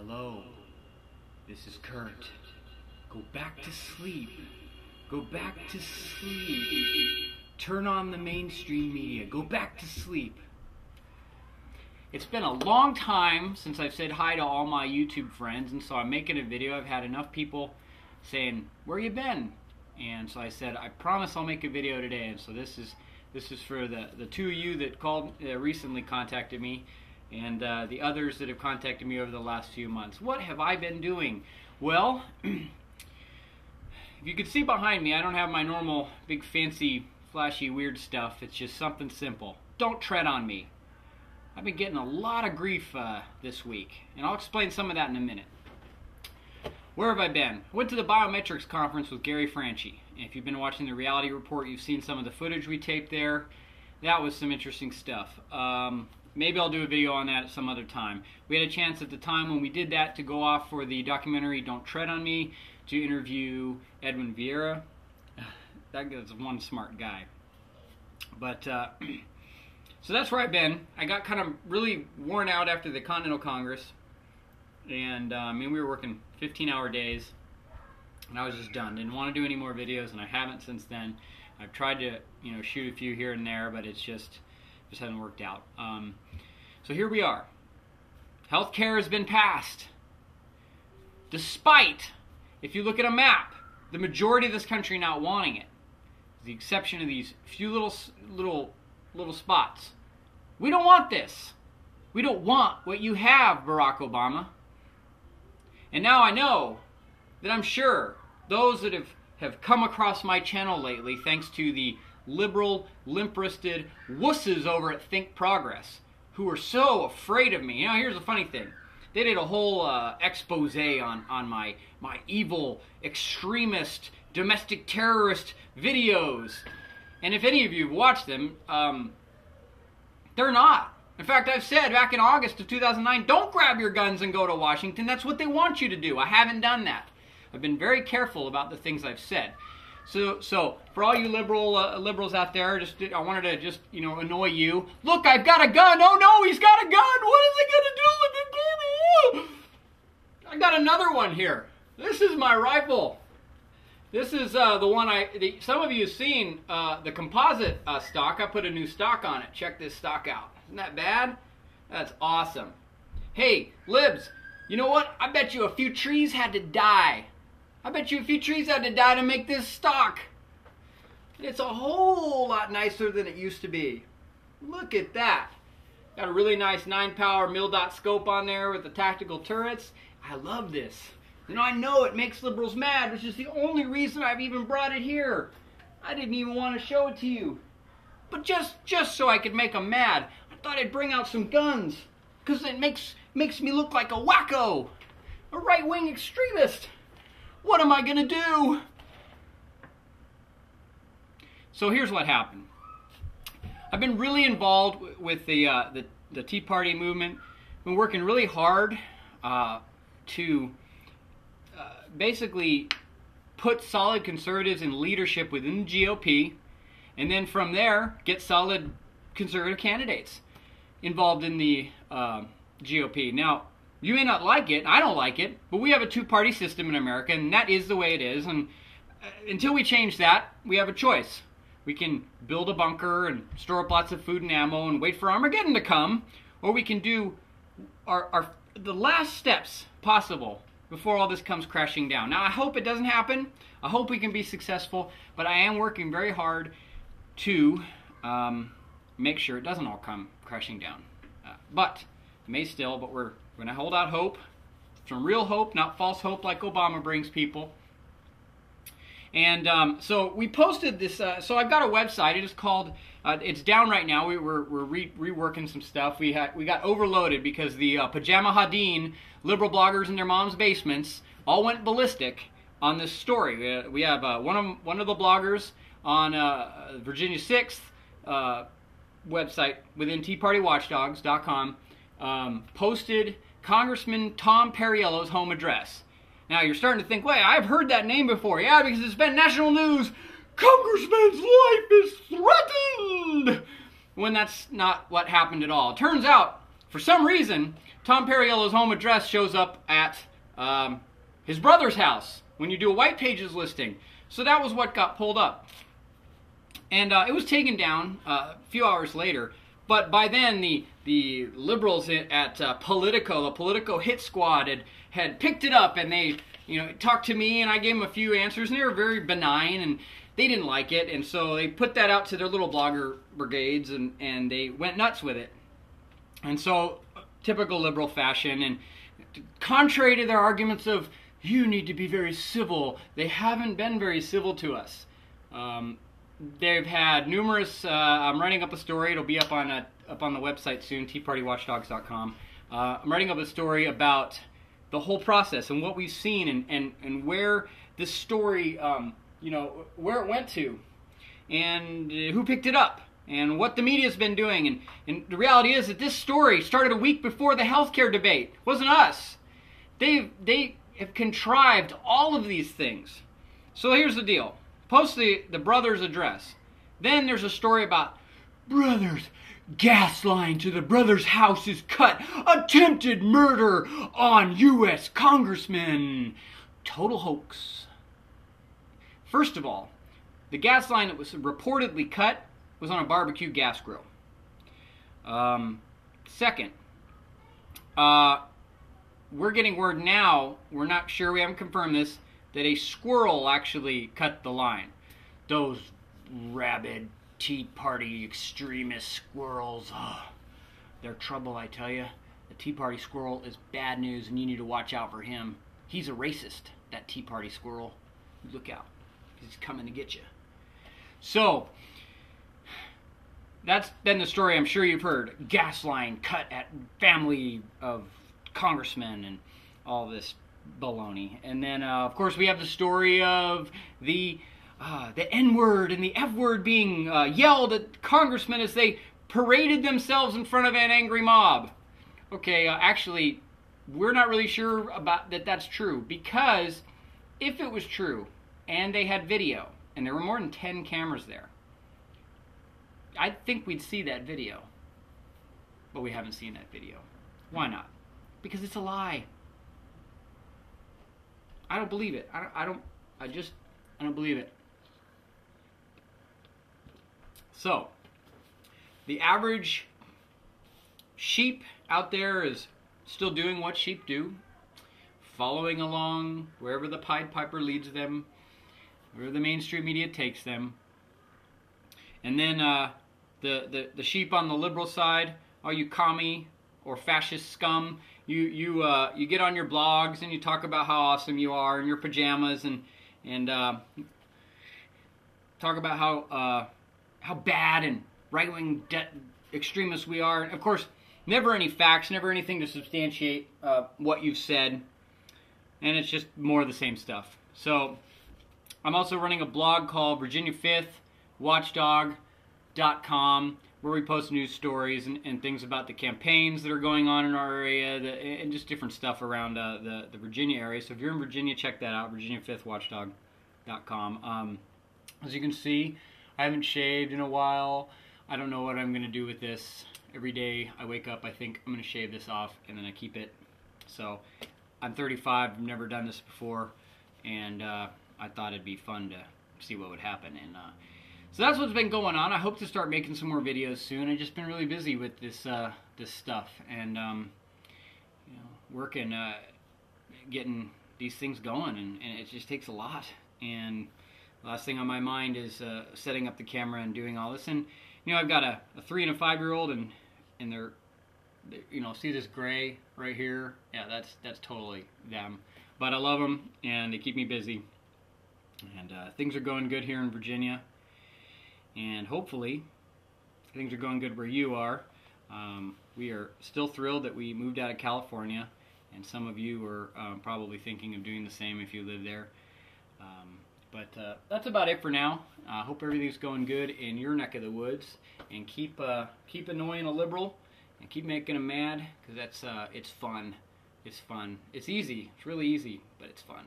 Hello, this is Kurt. Go back to sleep. Go back to sleep. Turn on the mainstream media. Go back to sleep. It's been a long time since I've said hi to all my YouTube friends, and so I'm making a video. I've had enough people saying, "Where you been?" And so I said, I promise I'll make a video today. And so this is for the two of you that called recently contacted me, and the others that have contacted me over the last few months. What have I been doing? Well, if you can see behind me, I don't have my normal big fancy flashy weird stuff. It's just something simple. Don't tread on me. I've been getting a lot of grief this week, and I'll explain some of that in a minute. Where have I been? I went to the biometrics conference with Gary Franchi. If you've been watching the reality report, you've seen some of the footage we taped there. That was some interesting stuff. Maybe I'll do a video on that at some other time. We had a chance at the time when we did that to go off for the documentary Don't Tread on Me to interview Edwin Vieira. That guy's one smart guy. But so that's where I've been. I got kind of really worn out after the Continental Congress. And we were working 15-hour days, and I was just done. Didn't want to do any more videos, and I haven't since then. I've tried to, shoot a few here and there, but it's just hasn't worked out. So here we are. Healthcare has been passed, despite, if you look at a map, the majority of this country not wanting it, with the exception of these few little spots. We don't want this. We don't want what you have, Barack Obama. And now I know that I'm sure those that have come across my channel lately, thanks to the liberal, limp-wristed wusses over at Think Progress, who are so afraid of me. Here's the funny thing. They did a whole expose on my evil, extremist, domestic terrorist videos. And if any of you have watched them, they're not. In fact, I've said back in August of 2009, don't grab your guns and go to Washington. That's what they want you to do. I haven't done that. I've been very careful about the things I've said. So for all you liberals out there, I wanted to just annoy you. Look, I've got a gun. Oh no, he's got a gun. What is he gonna do with it? I got another one here. This is my rifle. This is the one some of you have seen the composite stock. I put a new stock on it. Check this stock out. Isn't that bad? That's awesome. Hey, libs, you know what? I bet you a few trees had to die. I bet you a few trees had to die to make this stock. It's a whole lot nicer than it used to be. Look at that. Got a really nice 9-power mil-dot scope on there with the tactical turrets. I love this. I know it makes liberals mad, which is the only reason I've even brought it here. I didn't even want to show it to you. But just so I could make them mad, I thought I'd bring out some guns. Because it makes me look like a wacko. A right-wing extremist. What am I going to do? So here's what happened. I've been really involved with the Tea Party movement. I've been working really hard to basically put solid conservatives in leadership within the GOP, and then from there get solid conservative candidates involved in the GOP. Now, you may not like it, I don't like it, but we have a two-party system in America, and that is the way it is, and until we change that, we have a choice. We can build a bunker and store up lots of food and ammo and wait for Armageddon to come, or we can do the last steps possible before all this comes crashing down. Now, I hope it doesn't happen. I hope we can be successful, but I am working very hard to make sure it doesn't all come crashing down. But it may still, but we're going to hold out hope. Some real hope, not false hope like Obama brings people. And so we posted this. So I've got a website. It is called. It's down right now. We're reworking some stuff. We got overloaded because the Pajamahadine liberal bloggers in their moms' basements all went ballistic on this story. We have one of the bloggers on Virginia 6th website within TeaPartyWatchdogs.com posted Congressman Tom Perriello's home address. Now you're starting to think, wait, I've heard that name before. Yeah, because it's been national news. Congressman's life is threatened. When that's not what happened at all. It turns out, for some reason, Tom Perriello's home address shows up at his brother's house when you do a White Pages listing. So that was what got pulled up. And it was taken down a few hours later. But by then, the liberals at Politico, the Politico hit squad, had picked it up, and they talked to me, and I gave them a few answers, and they were very benign, and they didn't like it, and so they put that out to their little blogger brigades, and they went nuts with it. And so, typical liberal fashion, and contrary to their arguments of, you need to be very civil, they haven't been very civil to us. They've had numerous, I'm writing up a story, it'll be up on the website soon, teapartywatchdogs.com. I'm writing up a story about the whole process and what we've seen and where this story, where it went to and who picked it up and what the media's been doing. And the reality is that this story started a week before the healthcare debate. It wasn't us. They have contrived all of these things. So here's the deal. Post the brother's address. Then there's a story about brothers. Gas line to the brother's house is cut. Attempted murder on U.S. congressman. Total hoax. First of all, the gas line that was reportedly cut was on a barbecue gas grill. Second, we're getting word now, we're not sure, we haven't confirmed this, that a squirrel actually cut the line. Those rabid Tea Party extremist squirrels, they're trouble, I tell you. The Tea Party squirrel is bad news, and you need to watch out for him. He's a racist, that Tea Party squirrel. Look out. He's coming to get you. So, that's been the story I'm sure you've heard. Gas line cut at family of congressmen and all this baloney. And then, of course, we have the story of the N-word and the F-word being yelled at congressmen as they paraded themselves in front of an angry mob. Okay, actually, we're not really sure about that's true, because if it was true and they had video and there were more than 10 cameras there, I think we'd see that video. But we haven't seen that video. Why not? Because it's a lie. I don't believe it. I don't believe it. So, the average sheep out there is still doing what sheep do, following along wherever the Pied Piper leads them, wherever the mainstream media takes them. And then the sheep on the liberal side, all you commie or fascist scum, you get on your blogs and you talk about how awesome you are in your pajamas and talk about how bad and right-wing extremists we are. And of course, never any facts, never anything to substantiate what you've said, and it's just more of the same stuff. So I'm also running a blog called Virginia 5th Watchdog.com, where we post news stories and things about the campaigns that are going on in our area, and just different stuff around the Virginia area. So if you're in Virginia, check that out, Virginia 5th Watchdog.com. As you can see, I haven't shaved in a while. I don't know what I'm going to do with this. Every day I wake up, I think I'm going to shave this off, and then I keep it. So I'm 35, I've never done this before, and I thought it'd be fun to see what would happen. And so that's what's been going on. I hope to start making some more videos soon. I've just been really busy with this this stuff, and working, getting these things going, and it just takes a lot. And the last thing on my mind is setting up the camera and doing all this. And I've got a 3 and a 5-year-old, and they're see this gray right here? Yeah, that's totally them. But I love them, and they keep me busy. And things are going good here in Virginia. And hopefully, things are going good where you are. We are still thrilled that we moved out of California, and some of you are probably thinking of doing the same if you live there. But that's about it for now. I hope everything's going good in your neck of the woods, and keep annoying a liberal, and keep making them mad, because it's fun. It's fun. It's easy. It's really easy, but it's fun.